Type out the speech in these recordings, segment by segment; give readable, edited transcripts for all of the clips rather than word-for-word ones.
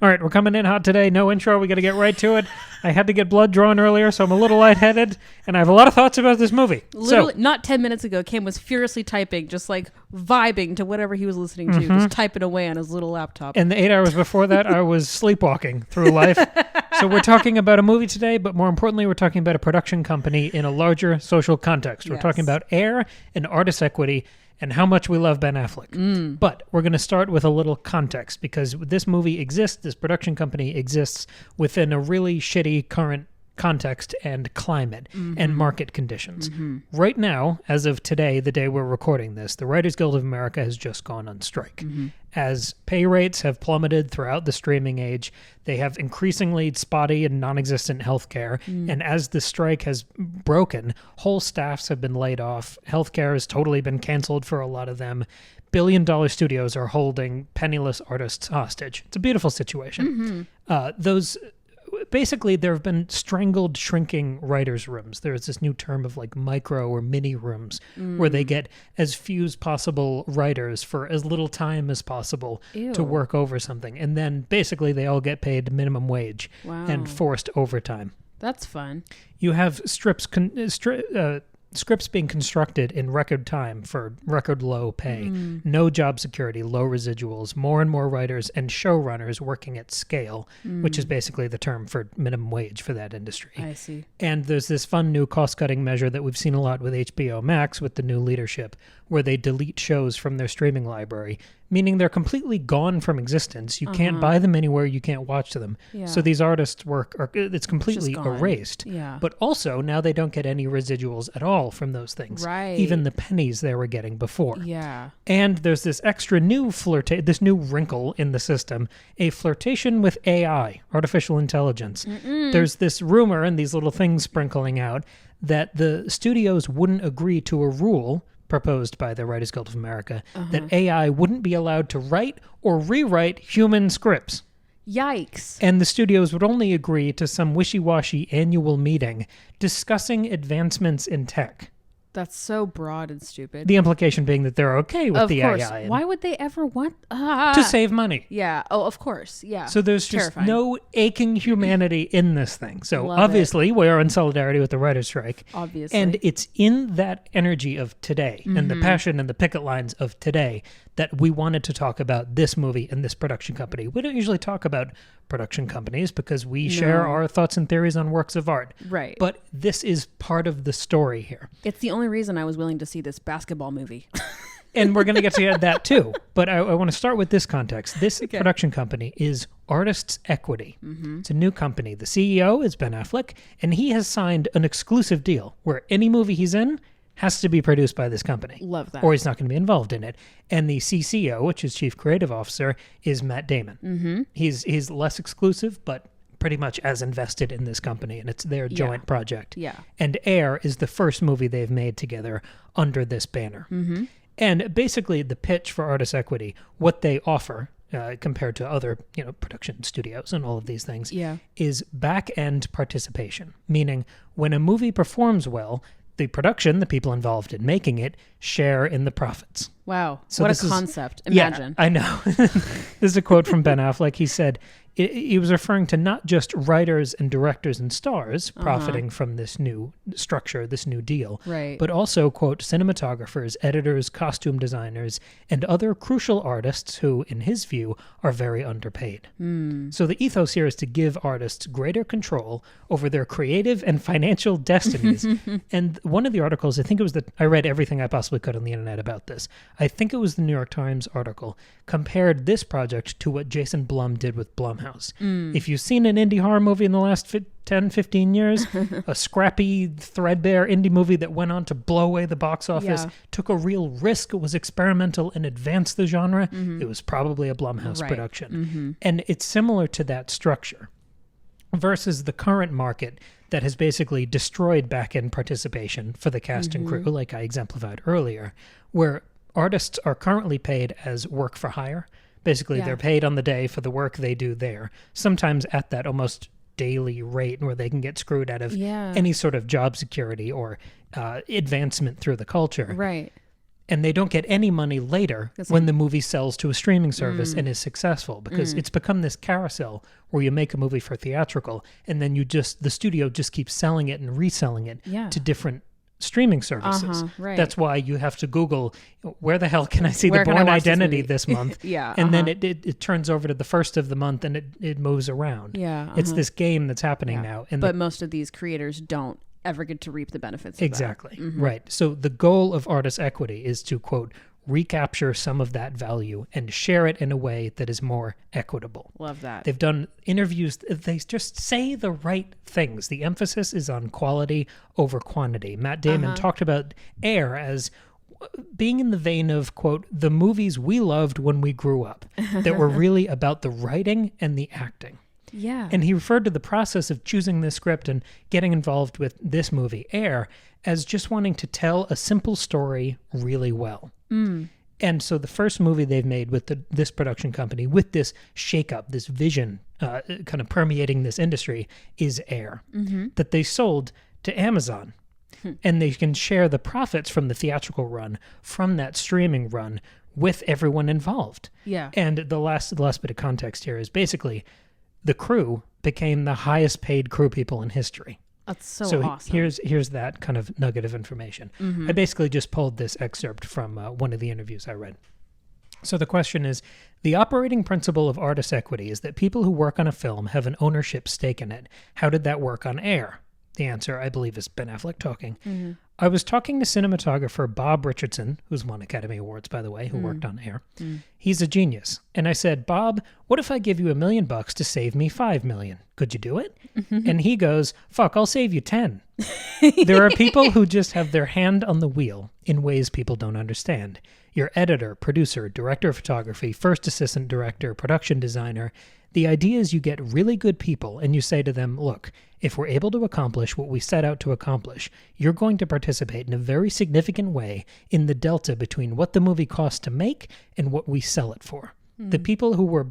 All right, we're coming in hot today. No intro. We got to get right to it. I had to get blood drawn earlier, so I'm a little lightheaded, and I have a lot of thoughts about this movie. Literally, not 10 minutes ago, Cam was furiously typing, just like vibing to whatever he was listening to, just typing away on his little laptop. And the 8 hours before that, I was sleepwalking through life. So we're talking about a movie today, but more importantly, we're talking about a production company in a larger social context. We're talking about Air and artist equity and how much we love Ben Affleck. But we're going to start with a little context because this movie exists, this production company exists within a really shitty current context and climate and market conditions. Right now, as of today, the day we're recording this, the Writers Guild of America has just gone on strike. As pay rates have plummeted throughout the streaming age, they have increasingly spotty and non-existent healthcare. And as the strike has broken, whole staffs have been laid off. Healthcare has totally been canceled for a lot of them. Billion-dollar studios are holding penniless artists hostage. It's a beautiful situation. Basically, there have been strangled, shrinking writers' rooms. There's this new term of like micro or mini rooms where they get as few as possible writers for as little time as possible to work over something. And then basically they all get paid minimum wage and forced overtime. That's fun. You have scripts being constructed in record time for record low pay, no job security, low residuals, more and more writers and showrunners working at scale, which is basically the term for minimum wage for that industry. I see. And there's this fun new cost-cutting measure that we've seen a lot with HBO Max with the new leadership, where they delete shows from their streaming library, meaning they're completely gone from existence. You can't buy them anywhere. You can't watch them. So these artists' work, it's completely erased. But also, now they don't get any residuals at all from those things. Even the pennies they were getting before. And there's this extra new this new wrinkle in the system, a flirtation with AI, artificial intelligence. There's this rumor and these little things sprinkling out that the studios wouldn't agree to a rule proposed by the Writers Guild of America that AI wouldn't be allowed to write or rewrite human scripts. Yikes. And the studios would only agree to some wishy-washy annual meeting discussing advancements in tech. That's so broad and stupid. The implication being that they're okay with the AI. Why would they ever want... to save money. Yeah. Oh, of course. Yeah. So there's just no aching humanity in this thing. So obviously we are in solidarity with the writer's strike. Obviously. And it's in that energy of today and the passion and the picket lines of today that we wanted to talk about this movie and this production company. We don't usually talk about production companies because we share our thoughts and theories on works of art. Right. But this is part of the story here. It's the only reason I was willing to see this basketball movie. And we're going to get to that too. But I want to start with this context. This production company is Artists Equity. It's a new company. The CEO is Ben Affleck, and he has signed an exclusive deal where any movie he's in has to be produced by this company. Love that. Or he's not going to be involved in it. And the CCO, which is Chief Creative Officer, is Matt Damon. He's less exclusive, but pretty much as invested in this company, and it's their joint project. And Air is the first movie they've made together under this banner. And basically the pitch for Artist Equity, what they offer compared to other production studios and all of these things, is back-end participation, meaning when a movie performs well, the production, the people involved in making it, share in the profits. Wow. So what a concept. Imagine. Yeah, I know. This is a quote from Ben Affleck. He said, he was referring to not just writers and directors and stars profiting from this new structure, this new deal, but also, quote, cinematographers, editors, costume designers, and other crucial artists who, in his view, are very underpaid. So the ethos here is to give artists greater control over their creative and financial destinies. And one of the articles, I think it was I read everything I possibly could on the internet about this. I think it was the New York Times article, compared this project to what Jason Blum did with Blumhouse. If you've seen an indie horror movie in the last 10, 15 years, a scrappy, threadbare indie movie that went on to blow away the box office, took a real risk, it was experimental and advanced the genre, it was probably a Blumhouse production. And it's similar to that structure versus the current market that has basically destroyed back-end participation for the cast and crew, like I exemplified earlier, where artists are currently paid as work for hire. Basically, they're paid on the day for the work they do there, sometimes at that almost daily rate where they can get screwed out of any sort of job security or advancement through the culture. And they don't get any money later when the movie sells to a streaming service and is successful, because it's become this carousel where you make a movie for theatrical and then the studio just keeps selling it and reselling it to different streaming services. Right. That's why you have to Google, where the hell can I see The Bourne Identity this month? And then it turns over to the first of the month and it moves around. It's this game that's happening now. But most of these creators don't ever get to reap the benefits of that. Exactly. Right. So the goal of artist equity is to, quote, recapture some of that value and share it in a way that is more equitable. Love that. They've done interviews. They just say the right things. The emphasis is on quality over quantity. Matt Damon talked about Air as being in the vein of, quote, the movies we loved when we grew up that were really about the writing and the acting. Yeah. And he referred to the process of choosing this script and getting involved with this movie, Air, as just wanting to tell a simple story really well. And so the first movie they've made with this production company, with this shakeup, this vision kind of permeating this industry, is Air, that they sold to Amazon. And they can share the profits from the theatrical run, from that streaming run, with everyone involved. Yeah. And the last bit of context here is basically the crew became the highest paid crew people in history. That's so awesome. Here's that kind of nugget of information. I basically just pulled this excerpt from one of the interviews I read. So the question is, the operating principle of artist equity is that people who work on a film have an ownership stake in it. How did that work on Air? The answer, I believe, is Ben Affleck talking. I was talking to cinematographer Bob Richardson, who's won Academy Awards, by the way, who worked on Air. He's a genius. And I said, Bob, what if I give you $1 million to save me $5 million? Could you do it? And he goes, fuck, I'll save you 10. There are people who just have their hand on the wheel in ways people don't understand. Your editor, producer, director of photography, first assistant director, production designer. The idea is you get really good people and you say to them, look, if we're able to accomplish what we set out to accomplish, you're going to participate in a very significant way in the delta between what the movie costs to make and what we sell it for. The people who were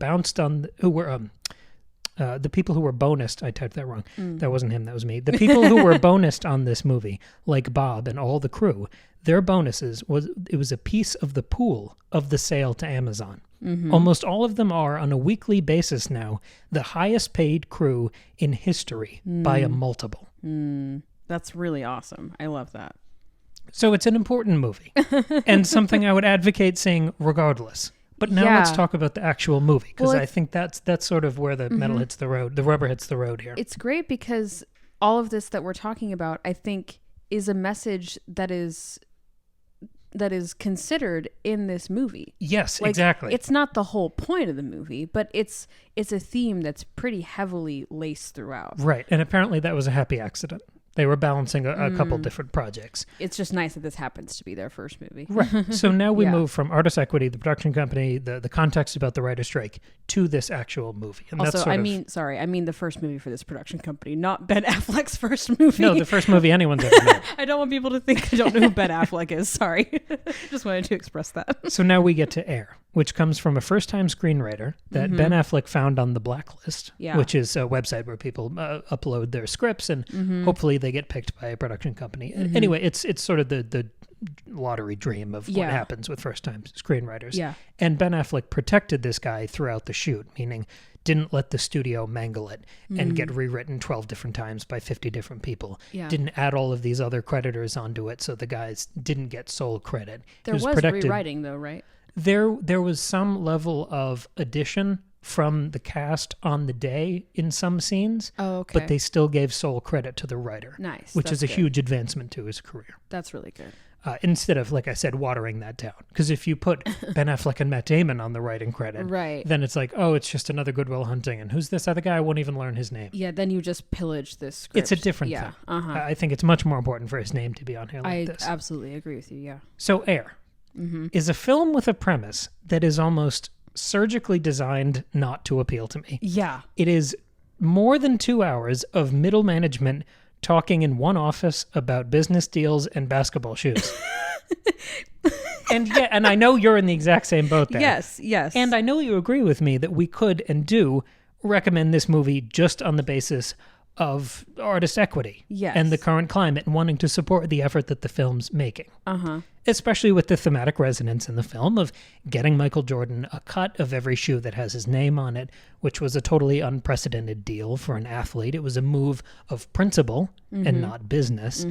the people who were bonused, I typed that wrong. That wasn't him, that was me. The people who were bonused on this movie, like Bob and all the crew, their bonuses was a piece of the pool of the sale to Amazon. Almost all of them are, on a weekly basis now, the highest paid crew in history by a multiple. That's really awesome. I love that. So it's an important movie and something I would advocate seeing regardless. But now let's talk about the actual movie, because I think that's sort of where the metal hits the road, the rubber hits the road here. It's great because all of this that we're talking about, I think, is a message that is considered in this movie. Yes, exactly. It's not the whole point of the movie, but it's a theme that's pretty heavily laced throughout. Right, and apparently that was a happy accident. They were balancing a couple different projects. It's just nice that this happens to be their first movie. Right. So now we move from Artist Equity, the production company, the context about the writer's strike, to this actual movie. And also, I mean the first movie for this production company, not Ben Affleck's first movie. No, the first movie anyone's ever made. I don't want people to think I don't know who Ben Affleck is. Sorry. Just wanted to express that. So now we get to Air, which comes from a first-time screenwriter that Ben Affleck found on The Blacklist, which is a website where people upload their scripts and hopefully they get picked by a production company. Anyway, it's sort of the lottery dream of what happens with first-time screenwriters. Yeah. And Ben Affleck protected this guy throughout the shoot, meaning didn't let the studio mangle it and get rewritten 12 different times by 50 different people. Yeah. Didn't add all of these other creditors onto it, so the guys didn't get sole credit. There was rewriting, though, right? There was some level of addition from the cast on the day in some scenes. Oh, okay. But they still gave sole credit to the writer. Nice. Which is a huge advancement to his career. That's really good. Instead of, like I said, watering that down. Because if you put Ben Affleck and Matt Damon on the writing credit, then it's like, oh, it's just another Good Will Hunting. And who's this other guy? I won't even learn his name. Yeah, then you just pillage this script. It's a different thing. I think it's much more important for his name to be on here like this. I absolutely agree with you, yeah. So Air is a film with a premise that is almost surgically designed not to appeal to me. Yeah. It is more than 2 hours of middle management talking in one office about business deals and basketball shoes. And I know you're in the exact same boat there. Yes. And I know you agree with me that we could and do recommend this movie just on the basis of artist equity yes. and the current climate and wanting to support the effort that the film's making. Especially with the thematic resonance in the film of getting Michael Jordan a cut of every shoe that has his name on it, which was a totally unprecedented deal for an athlete. It was a move of principle and not business.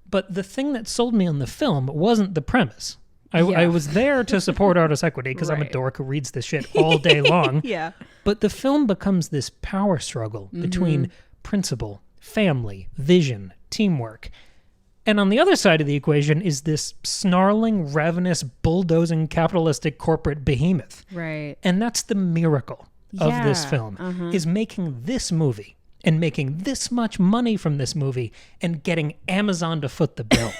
But the thing that sold me on the film wasn't the premise. I was there to support artist equity because I'm a dork who reads this shit all day long. But the film becomes this power struggle between principle, family, vision, teamwork. And on the other side of the equation is this snarling, ravenous, bulldozing, capitalistic corporate behemoth. Right. And that's the miracle of this film, is making this movie and making this much money from this movie and getting Amazon to foot the bill.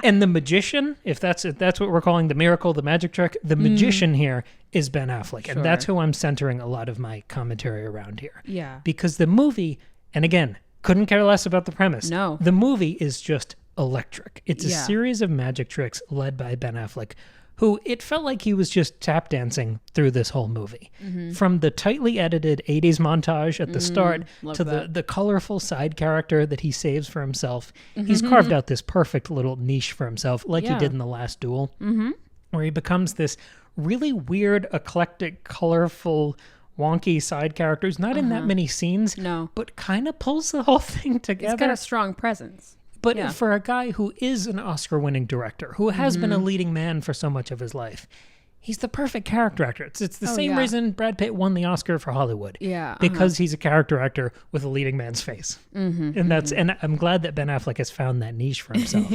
And the magician, if that's what we're calling the miracle, the magic trick, the magician here is Ben Affleck. And that's who I'm centering a lot of my commentary around here. Yeah. Because the movie, and again, couldn't care less about the premise. No. The movie is just electric. It's a series of magic tricks led by Ben Affleck, who it felt like he was just tap dancing through this whole movie. From the tightly edited 80s montage at the start to the colorful side character that he saves for himself. He's carved out this perfect little niche for himself, like he did in The Last Duel, where he becomes this really weird, eclectic, colorful, wonky side characters, not in that many scenes, but kind of pulls the whole thing together. It's got a strong presence. But for a guy who is an Oscar-winning director, who has been a leading man for so much of his life, he's the perfect character actor. It's the same reason Brad Pitt won the Oscar for Hollywood. Because he's a character actor with a leading man's face. And I'm glad that Ben Affleck has found that niche for himself.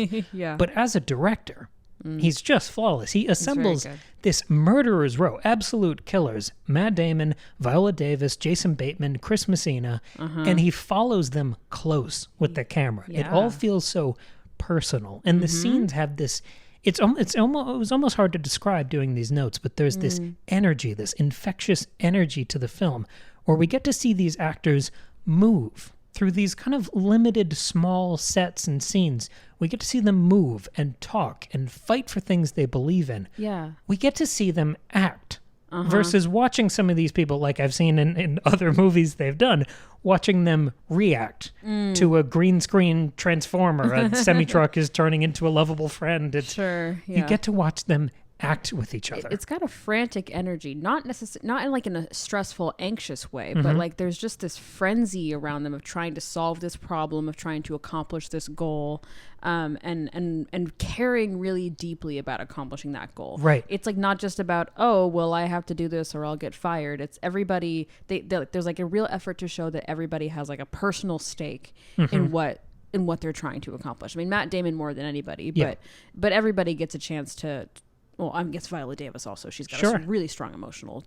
But as a director, he's just flawless. He assembles this murderer's row, absolute killers, Matt Damon, Viola Davis, Jason Bateman, Chris Messina, and he follows them close with the camera. It all feels so personal. And the scenes have this, it was almost hard to describe doing these notes, but there's this energy, this infectious energy to the film, where we get to see these actors move through these kind of limited small sets and scenes. We get to see them move and talk and fight for things they believe in. We get to see them act versus watching some of these people, like I've seen in other movies they've done, watching them react to a green screen transformer. A semi-truck is turning into a lovable friend. You get to watch them act with each other. It's got a frantic energy, not in like in a stressful, anxious way, but like there's just this frenzy around them of trying to solve this problem, of trying to accomplish this goal, and caring really deeply about accomplishing that goal. Right. It's like not just about, oh, well, I have to do this or I'll get fired. It's everybody. There's like a real effort to show that everybody has like a personal stake in what they're trying to accomplish. I mean, Matt Damon more than anybody, but everybody gets a chance to. Well, I guess Viola Davis also. She's got a really strong emotional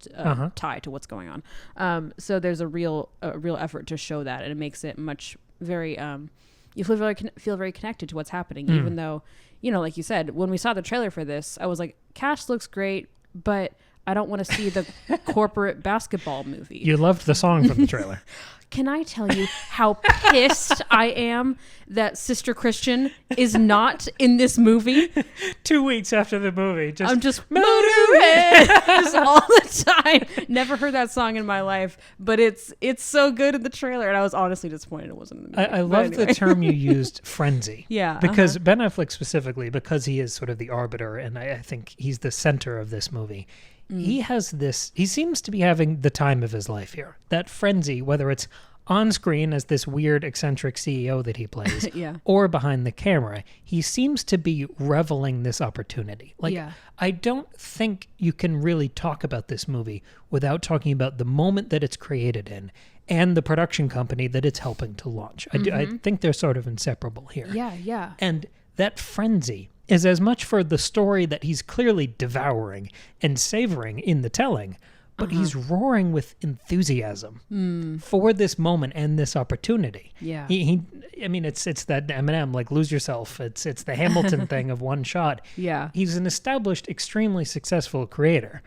tie to what's going on. So there's a real effort to show that, and it makes it very. You feel very connected to what's happening, even though, like you said, when we saw the trailer for this, I was like, cast looks great, but I don't want to see the corporate basketball movie. You loved the song from the trailer. Can I tell you how pissed I am that Sister Christian is not in this movie? 2 weeks after the movie. I'm just motoring just all the time. Never heard that song in my life, but it's so good in the trailer, and I was honestly disappointed it wasn't in the movie. I love the term you used, frenzy. Yeah. Because Ben Affleck specifically, because he is sort of the arbiter, and I think he's the center of this movie, he seems to be having the time of his life here. That frenzy, whether it's on screen as this weird eccentric CEO that he plays, or behind the camera, he seems to be reveling this opportunity. I don't think you can really talk about this movie without talking about the moment that it's created in and the production company that it's helping to launch. I think they're sort of inseparable here. Yeah. And that frenzy is as much for the story that he's clearly devouring and savoring in the telling, but he's roaring with enthusiasm for this moment and this opportunity. Yeah. It's that Eminem, like Lose Yourself. It's the Hamilton thing of one shot. Yeah. He's an established, extremely successful creator,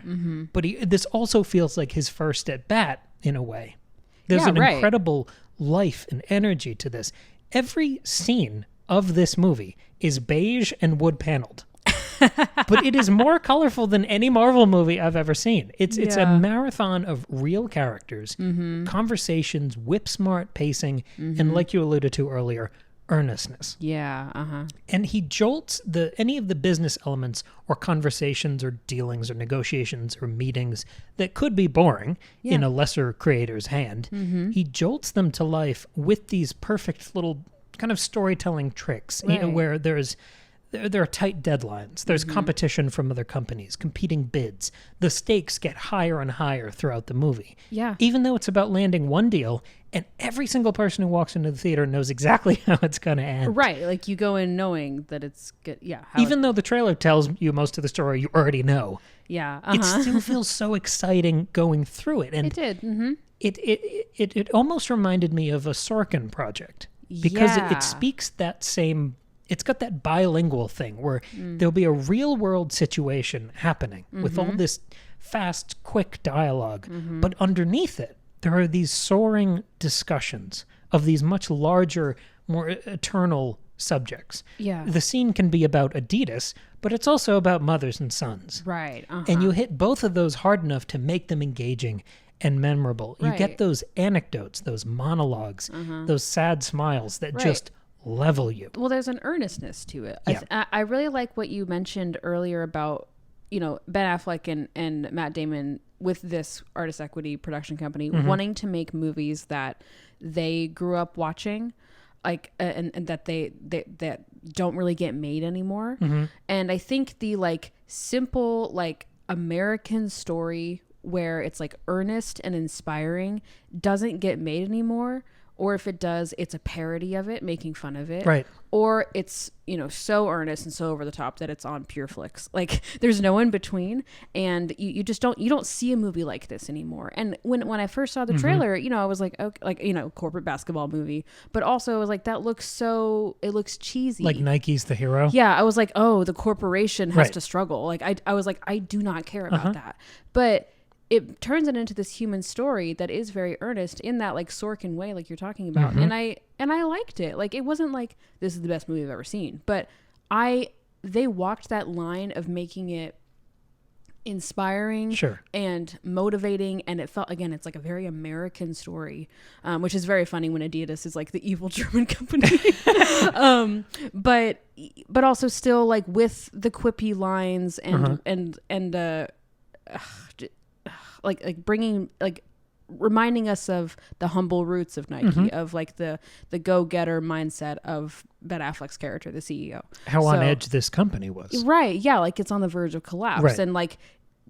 but this also feels like his first at bat in a way. There's an incredible life and energy to this. Every scene of this movie is beige and wood paneled. but it is more colorful than any Marvel movie I've ever seen. It's a marathon of real characters, conversations, whip-smart pacing, and like you alluded to earlier, earnestness. Yeah, And he jolts any of the business elements or conversations or dealings or negotiations or meetings that could be boring in a lesser creator's hand. He jolts them to life with these perfect little kind of storytelling tricks, where there are tight deadlines. There's competition from other companies, competing bids. The stakes get higher and higher throughout the movie. Yeah. Even though it's about landing one deal, and every single person who walks into the theater knows exactly how it's going to end. Right. Like you go in knowing that it's good. Yeah. Even though the trailer tells you most of the story you already know. Yeah. It still feels so exciting going through it. And it did. Mm-hmm. It almost reminded me of a Sorkin project. Because it speaks that same... It's got that bilingual thing where there'll be a real world situation happening with all this fast, quick dialogue. But underneath it, there are these soaring discussions of these much larger, more eternal subjects. Yeah. The scene can be about Adidas, but it's also about mothers and sons. Right. And you hit both of those hard enough to make them engaging and memorable. You get those anecdotes, those monologues, those sad smiles that just level you. Well, there's an earnestness to it. Yeah. I really like what you mentioned earlier about, Ben Affleck and Matt Damon with this Artist Equity production company wanting to make movies that they grew up watching, like, and that they that don't really get made anymore. And I think the like simple like American story where it's like earnest and inspiring doesn't get made anymore. Or if it does, it's a parody of it, making fun of it. Right. Or it's, so earnest and so over the top that it's on Pure Flix. Like there's no in between. And you just don't see a movie like this anymore. And when I first saw the trailer, I was like, okay, like, corporate basketball movie. But also I was like, it looks cheesy. Like Nike's the hero? Yeah. I was like, oh, the corporation has to struggle. Like I was like, I do not care about that. But it turns it into this human story that is very earnest in that like Sorkin way, like you're talking about. And I liked it. Like, it wasn't like this is the best movie I've ever seen, but they walked that line of making it inspiring and motivating. And it felt, again, it's like a very American story, which is very funny when Adidas is like the evil German company. But also still like with the quippy lines and like bringing, like reminding us of the humble roots of Nike, of like the go-getter mindset of Ben Affleck's character, the CEO. How on edge this company was. Right. Yeah. Like it's on the verge of collapse. Right. And like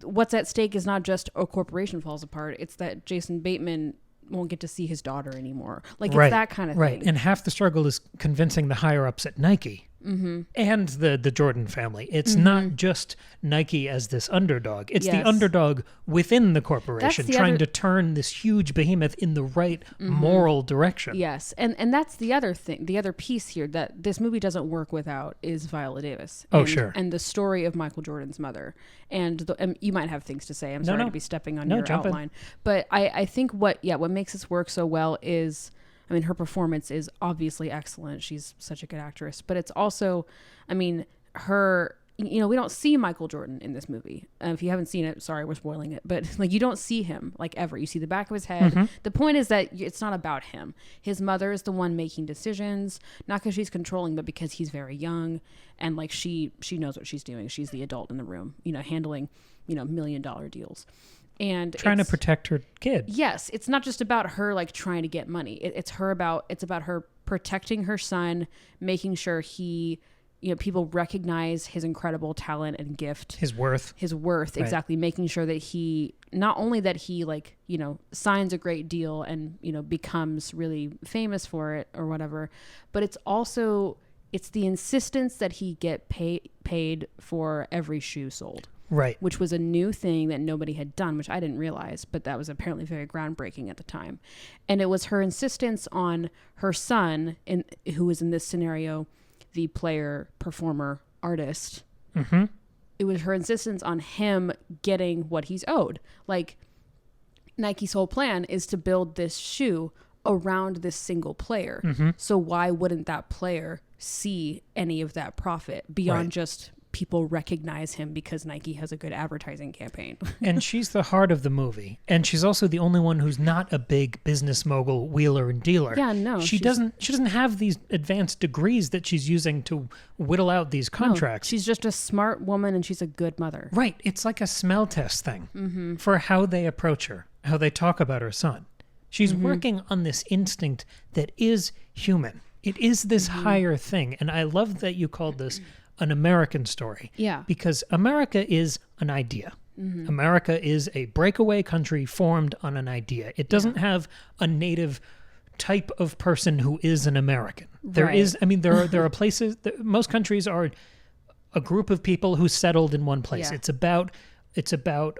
what's at stake is not just a corporation falls apart. It's that Jason Bateman won't get to see his daughter anymore. Like it's that kind of thing. Right. And half the struggle is convincing the higher ups at Nike and the Jordan family. It's not just Nike as this underdog. It's the underdog within the corporation trying to turn this huge behemoth in the right moral direction. Yes. And that's the other thing, the other piece here that this movie doesn't work without is Viola Davis. And the story of Michael Jordan's mother. And you might have things to say. I'm sorry to be stepping on your outline. But I think what makes this work so well is, I mean, her performance is obviously excellent. She's such a good actress. But it's also, I mean, her, we don't see Michael Jordan in this movie. If you haven't seen it, sorry, we're spoiling it. But like, you don't see him like ever. You see the back of his head. The point is that it's not about him. His mother is the one making decisions, not because she's controlling, but because he's very young. And like, she knows what she's doing. She's the adult in the room, handling, $1 million deals. And trying to protect her kid. Yes. It's not just about her like trying to get money. It's about her protecting her son, making sure people recognize his incredible talent and gift. His worth. Right. Exactly. Making sure that he, not only that he like, signs a great deal and, becomes really famous for it or whatever, but it's the insistence that he get paid for every shoe sold. Right. Which was a new thing that nobody had done, which I didn't realize, but that was apparently very groundbreaking at the time. And it was her insistence on her son, who was in this scenario, the player, performer, artist. It was her insistence on him getting what he's owed. Like, Nike's whole plan is to build this shoe around this single player. So why wouldn't that player see any of that profit beyond just people recognize him because Nike has a good advertising campaign. And she's the heart of the movie. And she's also the only one who's not a big business mogul, wheeler and dealer. Yeah, no. She doesn't have these advanced degrees that she's using to whittle out these contracts. No, she's just a smart woman and she's a good mother. Right. It's like a smell test thing for how they approach her, how they talk about her son. She's working on this instinct that is human. It is this higher thing. And I love that you called this an American story. Yeah. Because America is an idea. America is a breakaway country formed on an idea. It doesn't have a native type of person who is an American. There is, I mean, there are places, most countries are a group of people who settled in one place. Yeah. It's about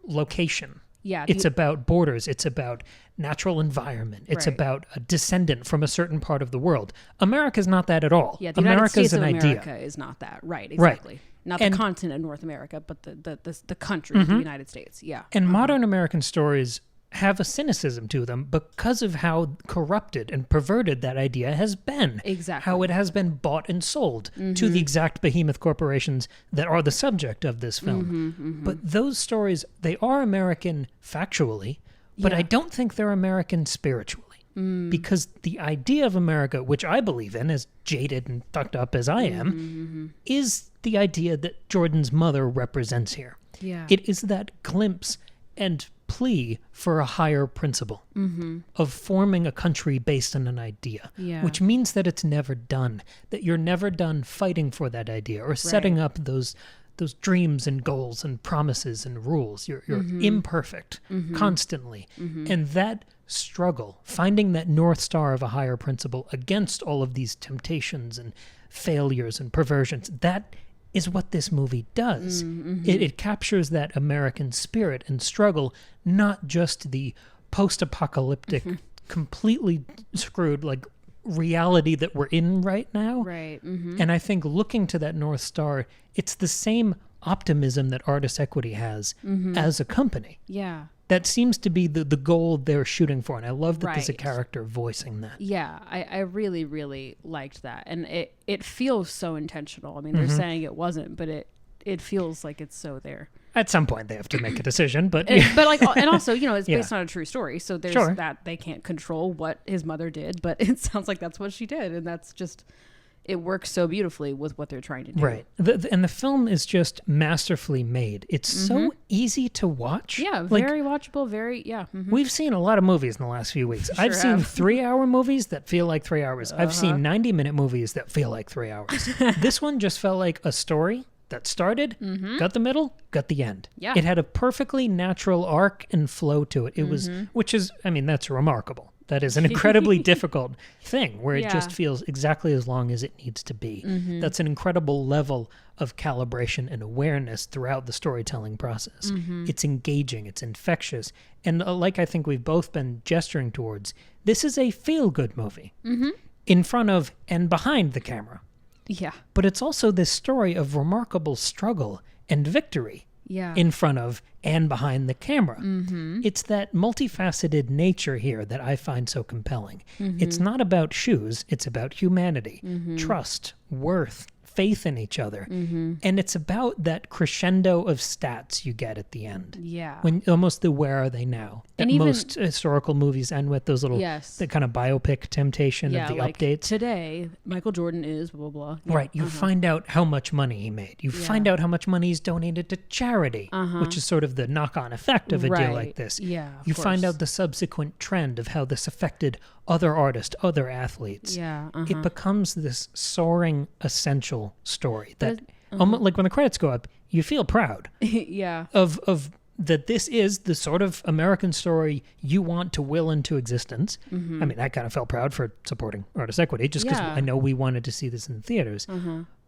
location. Yeah, it's about borders. It's about natural environment. It's about a descendant from a certain part of the world. America's not that at all. Yeah, the United States of America is not that. Right, exactly. Right. Not the continent of North America, but the country, the United States. Yeah. And modern American stories have a cynicism to them because of how corrupted and perverted that idea has been. Exactly. How it has been bought and sold to the exact behemoth corporations that are the subject of this film. But those stories, they are American factually, but I don't think they're American spiritually. Because the idea of America, which I believe in, as jaded and fucked up as I am, is the idea that Jordan's mother represents here. Yeah. It is that glimpse and plea for a higher principle of forming a country based on an idea, which means that it's never done, that you're never done fighting for that idea or setting up those dreams and goals and promises and rules. You're imperfect constantly. And that struggle, finding that North Star of a higher principle against all of these temptations and failures and perversions, that is what this movie does. It captures that American spirit and struggle, not just the post-apocalyptic, completely screwed like reality that we're in right now. Right. And I think looking to that North Star, it's the same optimism that Artist Equity has as a company. Yeah. That seems to be the goal they're shooting for. And I love that there's a character voicing that. Yeah, I really, really liked that. And it feels so intentional. I mean, they're saying it wasn't, but it feels like it's so there. At some point, they have to make a decision, but... but like, and also, you know, it's based on a true story. So there's that they can't control what his mother did, but it sounds like that's what she did. And that's just... It works so beautifully with what they're trying to do. Right. And the film is just masterfully made. It's so easy to watch. Yeah, very watchable, We've seen a lot of movies in the last few weeks. I've seen 3-hour movies that feel like 3 hours. I've seen 90-minute movies that feel like 3 hours. This one just felt like a story that started, got the middle, got the end. Yeah. It had a perfectly natural arc and flow to it. It was, which is, I mean, that's remarkable. That is an incredibly difficult thing where it just feels exactly as long as it needs to be. That's an incredible level of calibration and awareness throughout the storytelling process. It's engaging, it's infectious. And like I think we've both been gesturing towards, this is a feel-good movie in front of and behind the camera. Yeah. But it's also this story of remarkable struggle and victory in front of and behind the camera. It's that multifaceted nature here that I find so compelling. It's not about shoes, it's about humanity, trust, worth, faith in each other. And it's about that crescendo of stats you get at the end. Yeah. When almost the where are they now? That and most historical movies end with those little, the kind of biopic temptation of the like updates. Today, Michael Jordan is blah, blah, blah. Yeah. Right. You find out how much money he made. You find out how much money he's donated to charity, which is sort of the knock-on effect of a deal like this. Yeah. You find out the subsequent trend of how this affected other artists, other athletes. Yeah. It becomes this soaring, essential story that, like when the credits go up, you feel proud. Of that this is the sort of American story you want to will into existence. I mean, I kind of felt proud for supporting Artist Equity just because I know we wanted to see this in the theaters.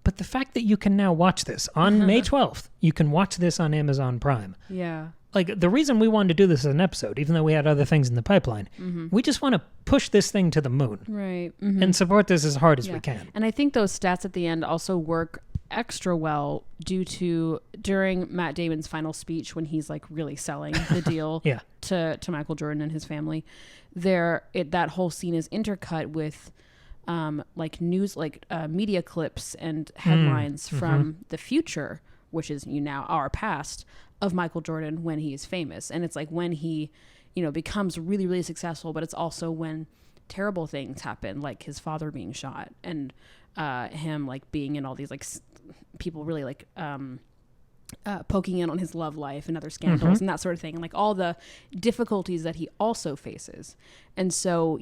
But the fact that you can now watch this on May 12th, you can watch this on Amazon Prime. Yeah. Like, the reason we wanted to do this as an episode, even though we had other things in the pipeline, we just want to push this thing to the moon. Right. And support this as hard as we can. And I think those stats at the end also work extra well due to during Matt Damon's final speech when he's like really selling the deal to Michael Jordan and his family, that whole scene is intercut with like news, like media clips and headlines from the future, which is now our past, of Michael Jordan when he is famous. And it's like when he, becomes really, really successful, but it's also when terrible things happen, like his father being shot and him like being in all these like people really like poking in on his love life and other scandals and that sort of thing, and like all the difficulties that he also faces. And so,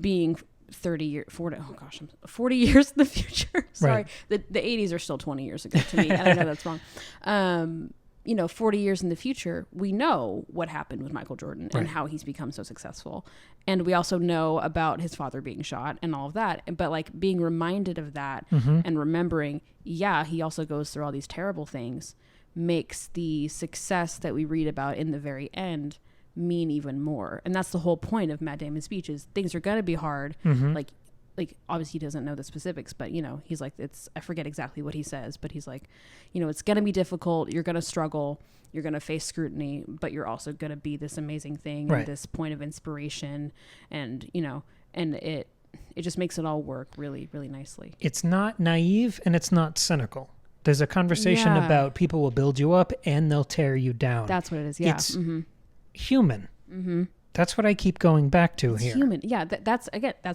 being 40 years in the future. Sorry. Right. The 80s are still 20 years ago to me. And I know that's wrong. 40 years in the future, we know what happened with Michael Jordan and how he's become so successful. And we also know about his father being shot and all of that. But like being reminded of that and remembering, he also goes through all these terrible things, makes the success that we read about in the very end mean even more. And that's the whole point of Matt Damon's speech, is things are going to be hard. Like obviously he doesn't know the specifics, but he's like, I forget exactly what he says, but he's like, it's going to be difficult. You're going to struggle. You're going to face scrutiny, but you're also going to be this amazing thing and this point of inspiration. And, and it just makes it all work really, really nicely. It's not naive and it's not cynical. There's a conversation about people will build you up and they'll tear you down. That's what it is. Yeah. It's human. That's what I keep going back to here. Human. Yeah. That's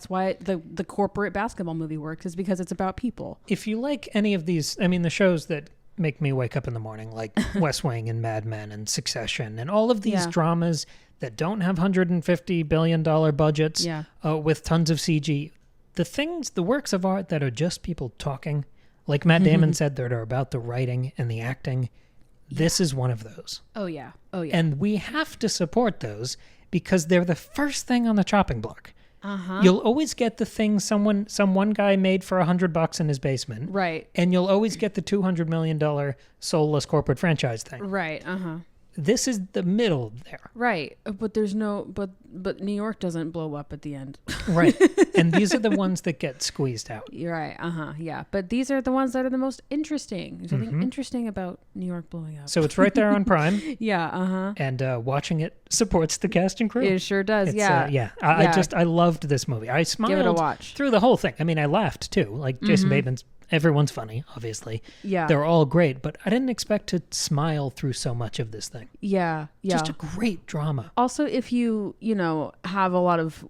why the corporate basketball movie works, is because it's about people. If you like any of these, the shows that make me wake up in the morning, like West Wing and Mad Men and Succession and all of these dramas that don't have $150 billion budgets with tons of CG, the works of art that are just people talking, like Matt Damon said, that are about the writing and the acting, this is one of those. Oh, yeah. And we have to support those because they're the first thing on the chopping block. You'll always get the thing some one guy made for $100 in his basement. Right. And you'll always get the $200 million soulless corporate franchise thing. Right. This is the middle there. Right. But there's but New York doesn't blow up at the end. Right. And these are the ones that get squeezed out. You're right. Yeah. But these are the ones that are the most interesting. There's something interesting about New York blowing up. So it's right there on Prime. Yeah. And watching it supports the cast and crew. It sure does. I loved this movie. I smiled Give it a watch. through the whole thing. I laughed too. Like Jason Bateman's, everyone's funny, obviously. Yeah. They're all great, but I didn't expect to smile through so much of this thing. Yeah. Just a great drama. Also, if you have a lot of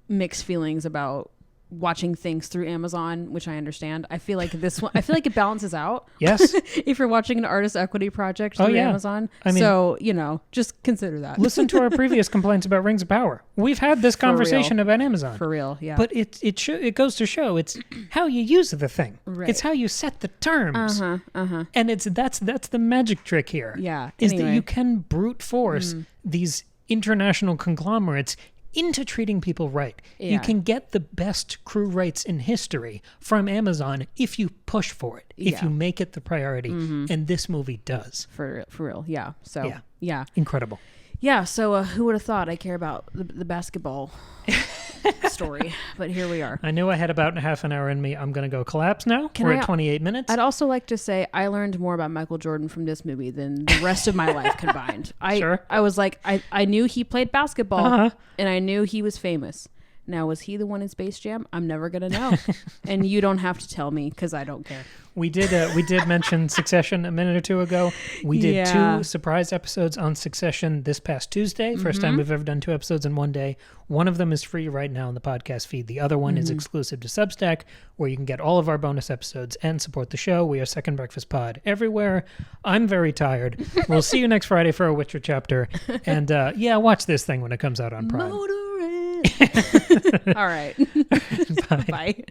mixed feelings about watching things through Amazon, which I understand, I feel like it balances out. Yes. If you're watching an artist equity project through Amazon. Just consider that. Listen to our previous complaints about Rings of Power. We've had this conversation about Amazon. For real, yeah. But it goes to show it's how you use the thing. Right. It's how you set the terms. And that's the magic trick here. Yeah. Is that you can brute force these international conglomerates into treating people right. Yeah. You can get the best crew rates in history from Amazon if you push for it, if you make it the priority. And this movie does. For real, yeah. So, yeah. Incredible. Yeah, so who would have thought I care about the basketball story? But here we are. I knew I had about half an hour in me. I'm going to go collapse now. We're at 28 minutes. I'd also like to say I learned more about Michael Jordan from this movie than the rest of my life combined. I was like, I knew he played basketball, and I knew he was famous. Now, was he the one in Space Jam? I'm never going to know. And you don't have to tell me because I don't care. We did mention Succession a minute or two ago. We did 2 surprise episodes on Succession this past Tuesday. First time we've ever done 2 episodes in one day. One of them is free right now in the podcast feed. The other one is exclusive to Substack, where you can get all of our bonus episodes and support the show. We are Second Breakfast Pod everywhere. I'm very tired. We'll see you next Friday for a Witcher chapter. And watch this thing when it comes out on Prime. All right. Bye. Bye.